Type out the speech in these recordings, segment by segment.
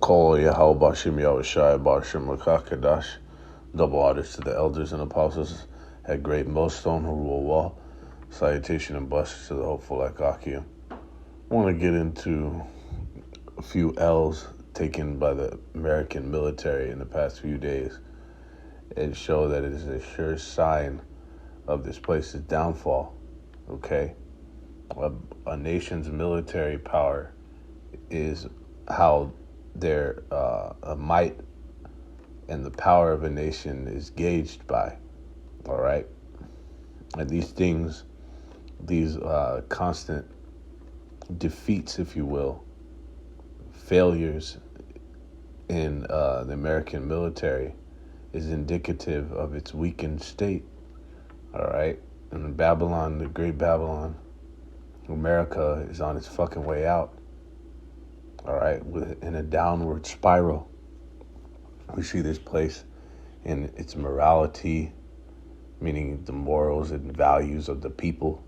Kol Yahweh Bashim Yahushai Bashim Rakakadash. Double honors to the elders and apostles at Great Millstone, Haruah Wall. Salutation and blessings to the hopeful Akakia. I want to get into a few L's taken by the American military in the past few days and show that it is a sure sign of this place's downfall. Okay? A nation's military power is how their might and the power of a nation is gauged by. All right? And these things, these constant defeats, if you will, failures in the American military is indicative of its weakened state. All right? And Babylon, the great Babylon, America is on its fucking way out. All right? In a downward spiral. We see this place in its morality, meaning the morals and values of the people.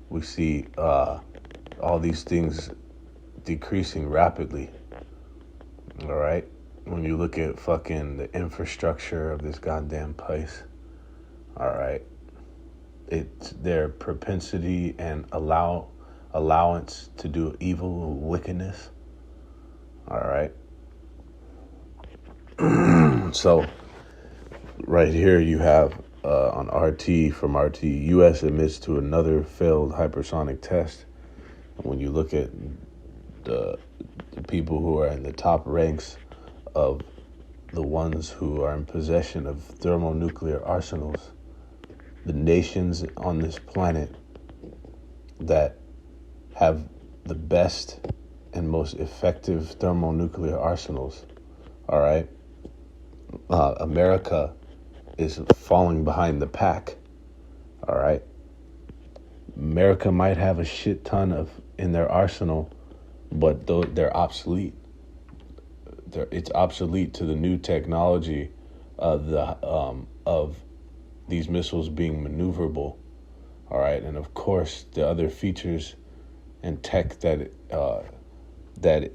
We see all these things decreasing rapidly. All right? When you look at fucking the infrastructure of this goddamn place, all right, it's their propensity and allowance to do evil, wickedness. All right? So, right here you have on RT, from RT, U.S. admits to another failed hypersonic test. And when you look at the people who are in the top ranks of the ones who are in possession of thermonuclear arsenals, the nations on this planet that have the best and most effective thermonuclear arsenals, all right? America is falling behind the pack, all right? America might have a shit ton of in their arsenal, but they're obsolete. It's obsolete to the new technology of these missiles being maneuverable, all right? And of course, the other features and tech that it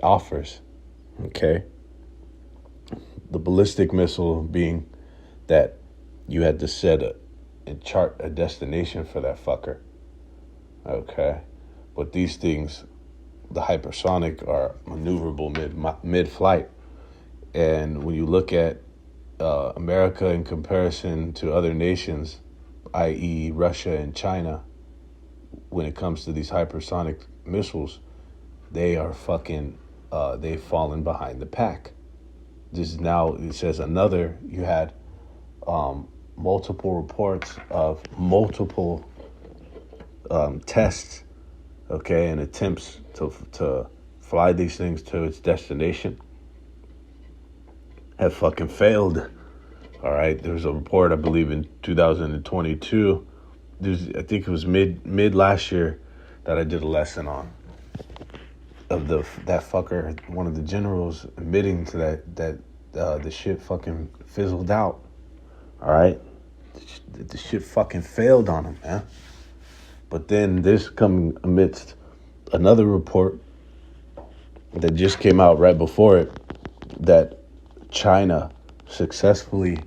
offers, okay? The ballistic missile being that you had to set and chart a destination for that fucker. Okay? But these things, the hypersonic, are maneuverable mid-flight. And when you look at America in comparison to other nations, i.e. Russia and China, when it comes to these hypersonic missiles, they are fucking, they've fallen behind the pack. This is now, it says another, you had multiple reports of multiple tests, okay, and attempts to fly these things to its destination have fucking failed. All right, there was a report, I believe, in 2022. I think it was mid last year that I did a lesson on of that fucker, one of the generals, admitting to that the shit fucking fizzled out. All right, the shit fucking failed on him, man. But then this coming amidst another report that just came out right before it, that China successfully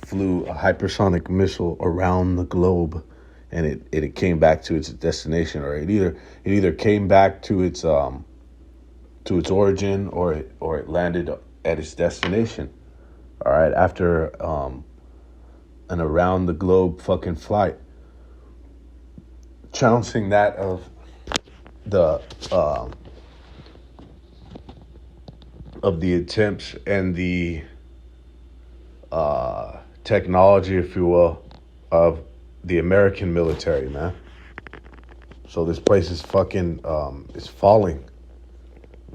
flew a hypersonic missile around the globe, and it came back to its destination, or it either came back to its origin, or it landed at its destination. All right, after an around the globe fucking flight, trouncing that of the attempts and the technology, if you will, of the American military, man. So this place is fucking is falling.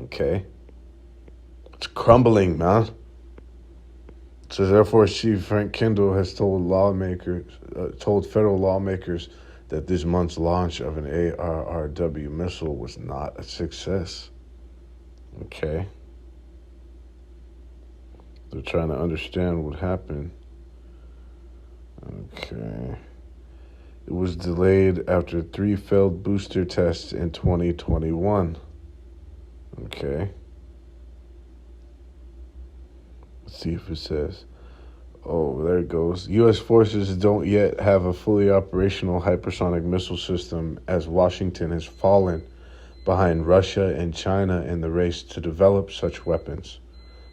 Okay, it's crumbling, man. It says Air Force Chief Frank Kendall has told federal lawmakers that this month's launch of an ARRW missile was not a success. Okay. They're trying to understand what happened. Okay. It was delayed after 3 failed booster tests in 2021. Okay. see if it says. Oh, there it goes. U.S. forces don't yet have a fully operational hypersonic missile system as Washington has fallen behind Russia and China in the race to develop such weapons.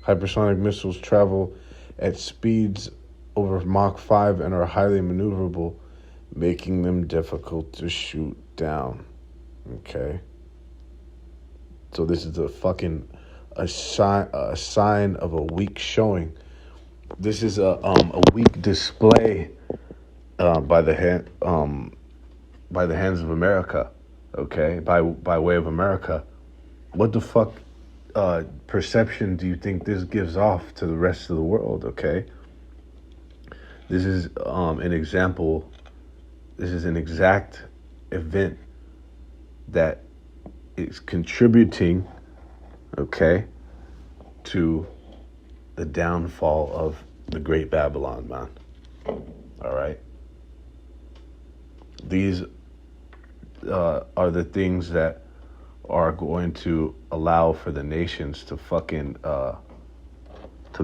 Hypersonic missiles travel at speeds over Mach 5 and are highly maneuverable, making them difficult to shoot down. Okay? So this is a sign of a weak showing. This is a weak display by the hands of America, okay? By way of America. What the fuck perception do you think this gives off to the rest of the world, okay? This is an example. This is an exact event that is contributing, okay, to the downfall of the Great Babylon, man. All right? These are the things that are going to allow for the nations to fucking to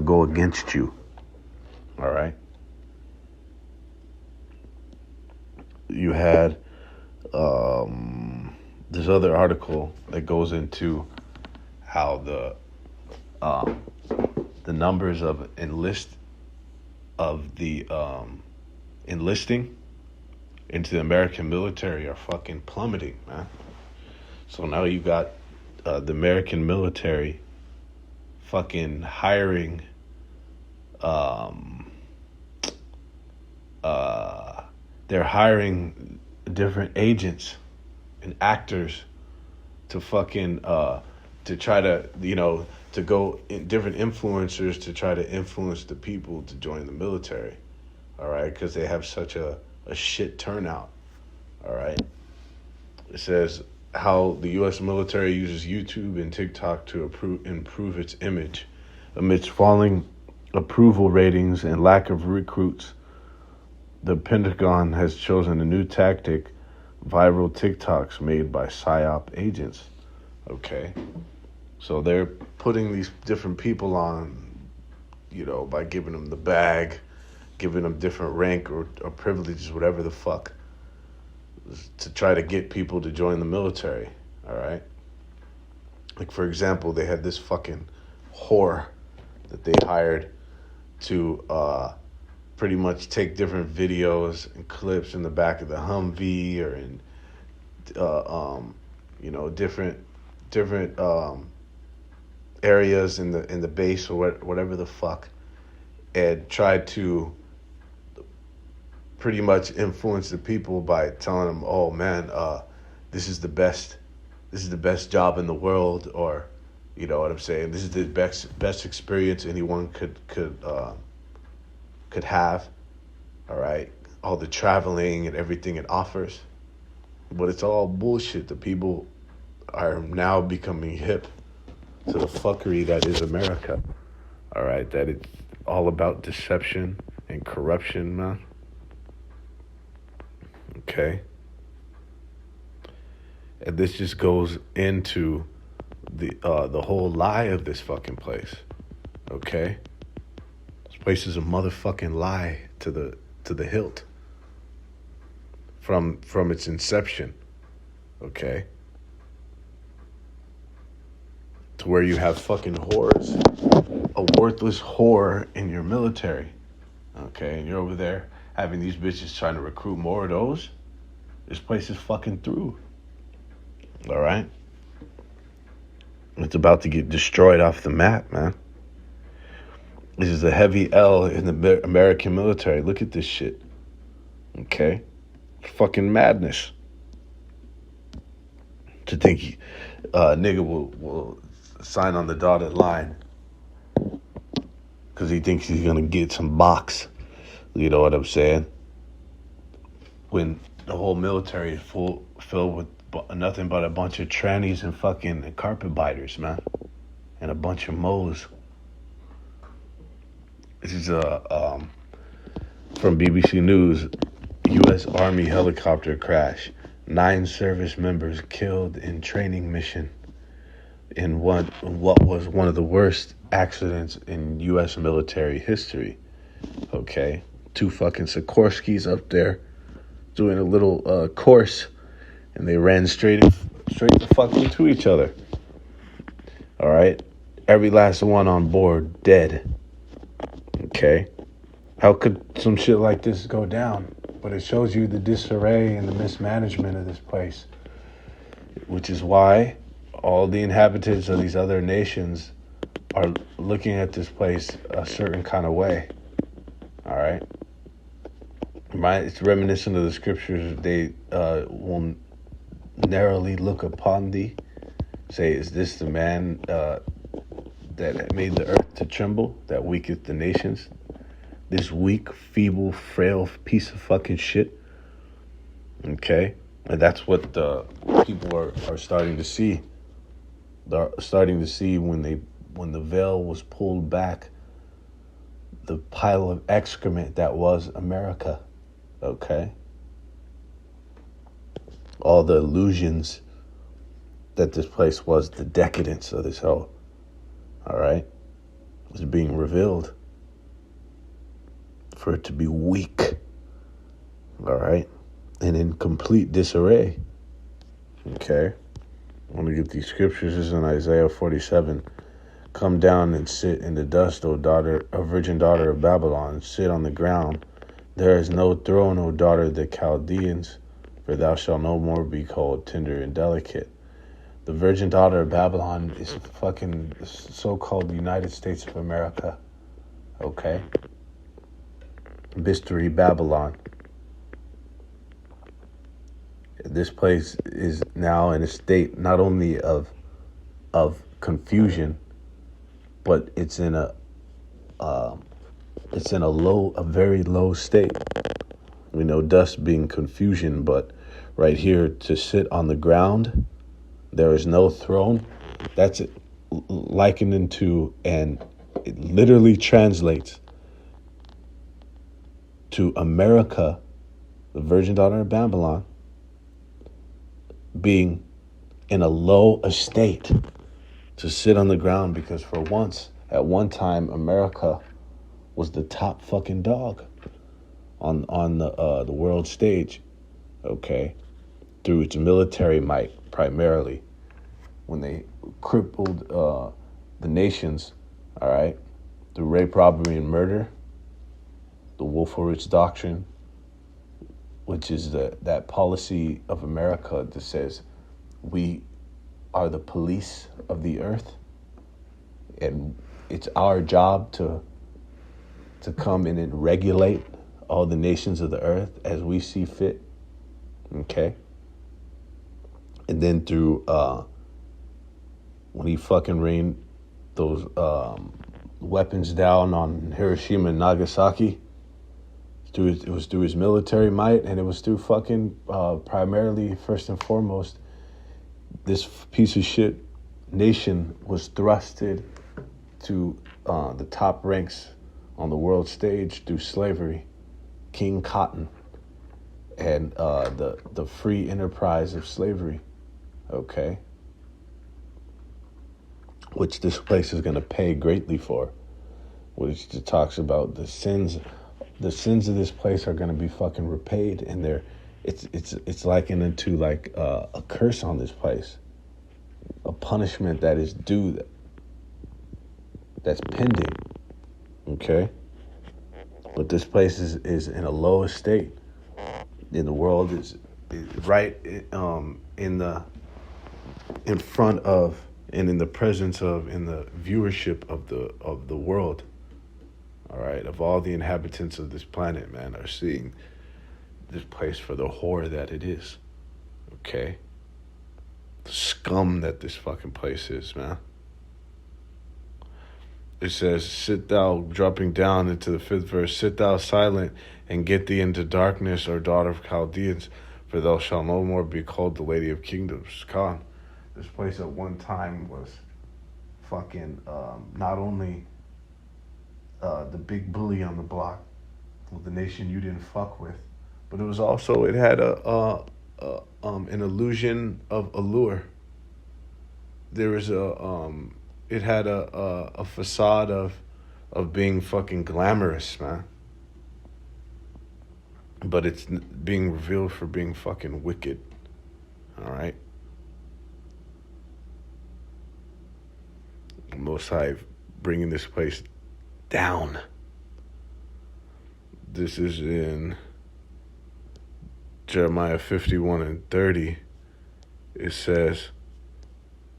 go against you. All right? You had this other article that goes into how the numbers of enlisting into the American military are fucking plummeting, man. So now you got the American military fucking hiring they're hiring different agents and actors to fucking to try to, to go in different influencers to try to influence the people to join the military. All right, because they have such a shit turnout. All right. It says how the U.S. military uses YouTube and TikTok to improve its image amidst falling approval ratings and lack of recruits. The Pentagon has chosen a new tactic: viral TikToks made by PSYOP agents. Okay. So they're putting these different people on, by giving them the bag, giving them different rank or privileges, whatever the fuck, to try to get people to join the military, all right? Like, for example, they had this fucking whore that they hired to pretty much take different videos and clips in the back of the Humvee or in, different areas in the base or whatever the fuck, and tried to pretty much influence the people by telling them, oh man, this is the best job in the world, or you know what I'm saying, this is the best experience anyone could have, all right, all the traveling and everything it offers. But it's all bullshit. The people are now becoming hip to the fuckery that is America. All right, that it's all about deception and corruption, man. Okay. And this just goes into the whole lie of this fucking place. Okay? This place is a motherfucking lie to the hilt. From its inception. Okay? To where you have fucking whores, a worthless whore in your military, okay, and you're over there having these bitches trying to recruit more of those. This place is fucking through. All right, it's about to get destroyed off the map, man. This is a heavy L in the American military. Look at this shit. Okay, fucking madness. To think nigga will sign on the dotted line because he thinks he's gonna get some box. You know what I'm saying? When the whole military is filled with nothing but a bunch of trannies and fucking carpet biters, man, and a bunch of moles. This is from BBC News. U.S. Army helicopter crash. 9 service members killed in training mission in what was one of the worst accidents in U.S. military history. Okay, two fucking Sikorskis up there doing a little course, and they ran straight the fuck into each other. All right, every last one on board dead. Okay, how could some shit like this go down? But it shows you the disarray and the mismanagement of this place, which is why all the inhabitants of these other nations are looking at this place a certain kind of way. All right, right? It's reminiscent of the scriptures. They will narrowly look upon thee. Say, is this the man that made the earth to tremble, that weaketh the nations? This weak, feeble, frail piece of fucking shit. Okay, and that's what the people are starting to see. They're starting to see when the veil was pulled back, the pile of excrement that was America. Okay, all the illusions that this place was, the decadence of this hell. All right, was being revealed for it to be weak. All right, and in complete disarray. Okay, I want to get these scriptures. This is in Isaiah 47. Come down and sit in the dust, O daughter, a virgin daughter of Babylon. Sit on the ground. There is no throne, O daughter of the Chaldeans, for thou shalt no more be called tender and delicate. The virgin daughter of Babylon is fucking so-called United States of America. Okay? Mystery Babylon. This place is now in a state not only of confusion, but it's in a very low state. We know dust being confusion, but right here, to sit on the ground, there is no throne. That's it, likened into, and it literally translates to America, the virgin daughter of Babylon, being in a low estate, to sit on the ground, because for once, at one time, America was the top fucking dog on the world stage. Okay, through its military might primarily, when they crippled the nations. All right, through rape, robbery, and murder, the Wolfowitz Doctrine, which is that policy of America that says we are the police of the earth, and it's our job to come in and regulate all the nations of the earth as we see fit. Okay, and then through when he fucking rained those weapons down on Hiroshima and Nagasaki, it was through his military might, and it was through fucking primarily, first and foremost, this piece of shit nation was thrusted to the top ranks on the world stage through slavery, King Cotton, and the free enterprise of slavery. Okay, which this place is going to pay greatly for, which it talks about the sins of this place are going to be fucking repaid, and it's likened into like a curse on this place, a punishment that is due, that's pending. Okay, but this place is in a low estate, and the world is right in front of, and in the presence of, in the viewership of the world. All right, of all the inhabitants of this planet, man, are seeing this place for the horror that it is. Okay, the scum that this fucking place is, man. It says, sit thou, dropping down into the 5th verse, sit thou silent and get thee into darkness, O daughter of Chaldeans, for thou shalt no more be called the lady of kingdoms. Khan. This place at one time was fucking not only the big bully on the block, the nation you didn't fuck with, but it was also, it had an illusion of allure. there was it had a facade of being fucking glamorous, man. But it's being revealed for being fucking wicked. All right. Most High bringing this place down. This is in Jeremiah 51:30. It says,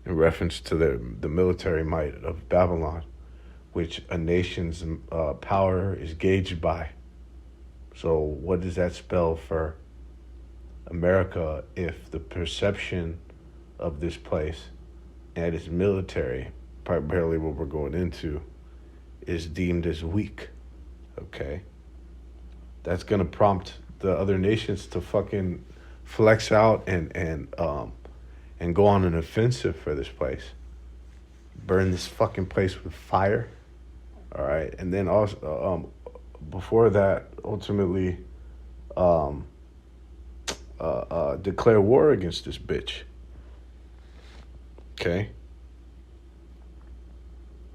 in reference to the military might of Babylon, which a nation's power is gauged by. So what does that spell for America if the perception of this place and its military, primarily what we're going into, is deemed as weak? Okay? That's going to prompt the other nations to fucking flex out and go on an offensive for this place. Burn this fucking place with fire. All right? And then also, before that, ultimately declare war against this bitch. Okay?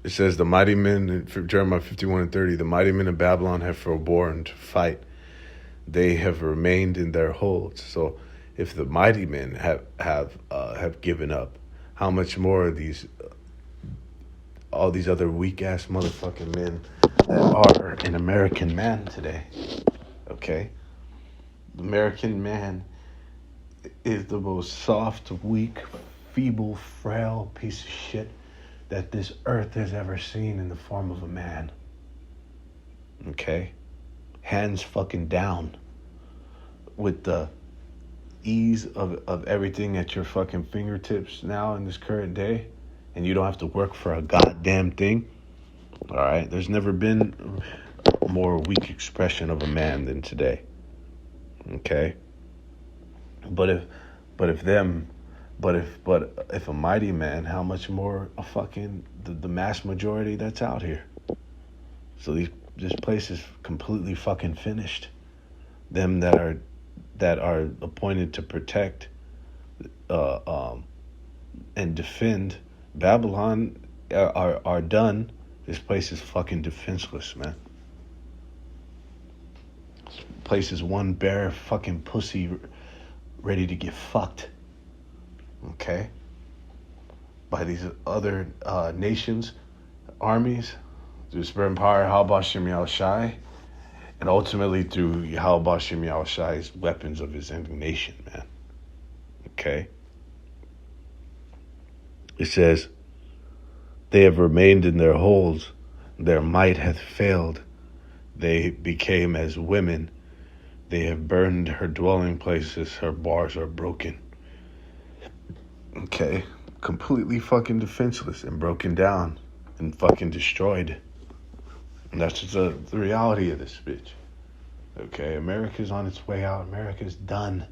It says, the mighty men, for Jeremiah 51:30, the mighty men of Babylon have forborne to fight. They have remained in their holds. So if the mighty men have given up, how much more are all these other weak ass motherfucking men that are an American man today? Okay? The American man is the most soft, weak, feeble, frail piece of shit that this earth has ever seen in the form of a man. Okay? Hands fucking down. With the ease of everything at your fucking fingertips now in this current day, and you don't have to work for a goddamn thing. All right? There's never been a more weak expression of a man than today. Okay? But if a mighty man, how much more a fucking the mass majority that's out here? So this place is completely fucking finished. Them that are appointed to protect and defend Babylon are done. This place is fucking defenseless, man. This place is one bare fucking pussy ready to get fucked. Okay? By these other nations, armies, through spirit and power, Yahweh Shem Yahushai, and ultimately through Yahweh Shem Yahushai's weapons of his indignation, man. Okay? It says, they have remained in their holes, their might hath failed. They became as women. They have burned her dwelling places, her bars are broken. Okay? Completely fucking defenseless and broken down and fucking destroyed. And that's just the reality of this bitch. Okay? America's on its way out. America's done.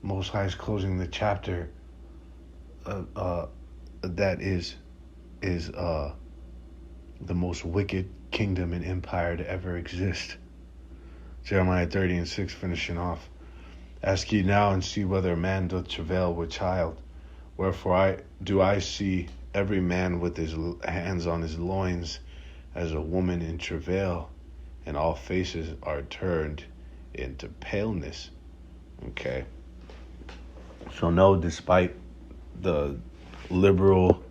Most High is closing the chapter that is the most wicked kingdom and empire to ever exist. Jeremiah 30:6 finishing off. Ask ye now and see whether a man doth travail with child. Wherefore I see every man with his hands on his loins as a woman in travail, and all faces are turned into paleness. Okay. So no, despite the liberal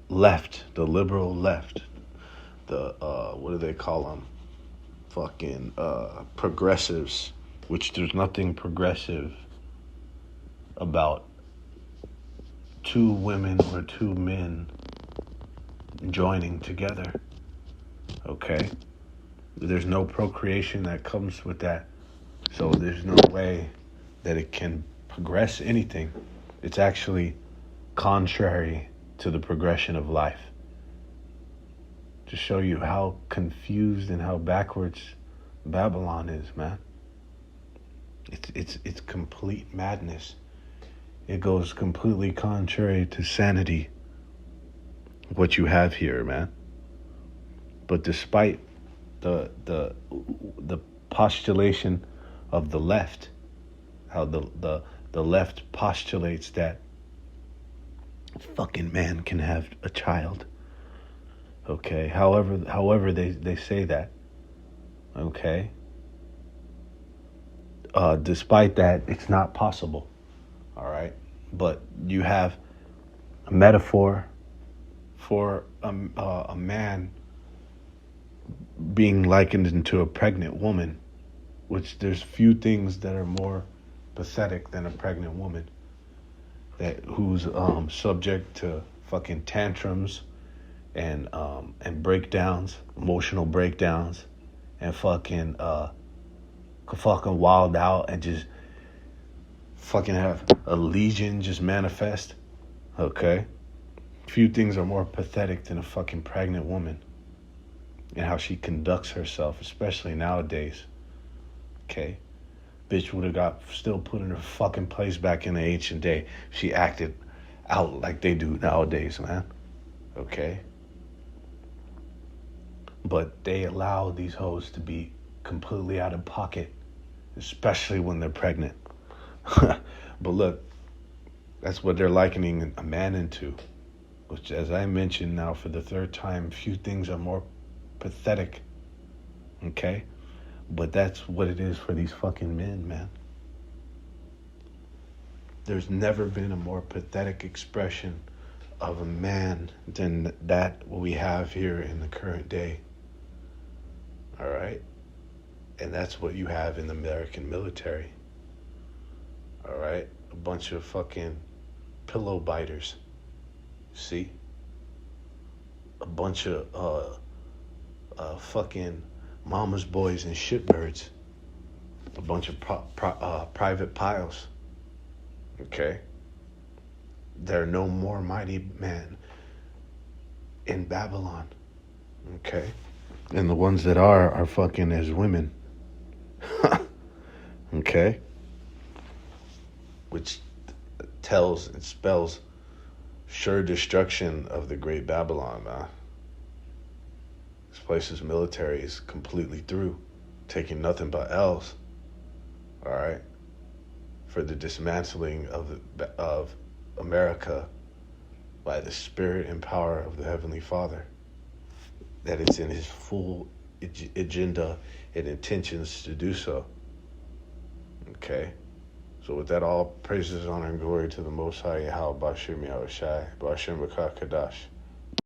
left, the what do they call them? Fucking progressives, which there's nothing progressive about two women or two men joining together. Okay? There's no procreation that comes with that. So there's no way that it can progress anything. It's actually contrary to the progression of life. To show you how confused and how backwards Babylon is, man. It's complete madness. It goes completely contrary to sanity, what you have here, man. But despite the postulation of the left, how the left postulates that fucking man can have a child. Okay, however they say that. Okay, despite that, it's not possible. All right, but you have a metaphor for a man being likened into a pregnant woman, which there's few things that are more pathetic than a pregnant woman that who's subject to fucking tantrums and breakdowns, emotional breakdowns, and fucking wild out and just fucking have a legion just manifest. Okay, few things are more pathetic than a fucking pregnant woman and how she conducts herself, especially nowadays. Okay, bitch would have got still put in her fucking place back in the ancient day. She acted out like they do nowadays, man. Okay, but they allow these hoes to be completely out of pocket, especially when they're pregnant. But look, that's what they're likening a man into, which, as I mentioned now for the third time, few things are more pathetic. Okay? But that's what it is for these fucking men, man. There's never been a more pathetic expression of a man than that we have here in the current day. All right? And that's what you have in the American military. All right? A bunch of fucking pillow biters. See? A bunch of fucking mama's boys and shitbirds. A bunch of private piles. Okay? There are no more mighty men in Babylon. Okay? And the ones that are fucking as women. Okay? Which tells and spells sure destruction of the great Babylon, man. This place's military is completely through, taking nothing but L's. All right, for the dismantling of America by the spirit and power of the Heavenly Father. That it's in His full agenda and intentions to do so. Okay. So with that, all praises, honor, and glory to the Most High Yahweh Bashim Yahushai Bashim Rakah Kadash.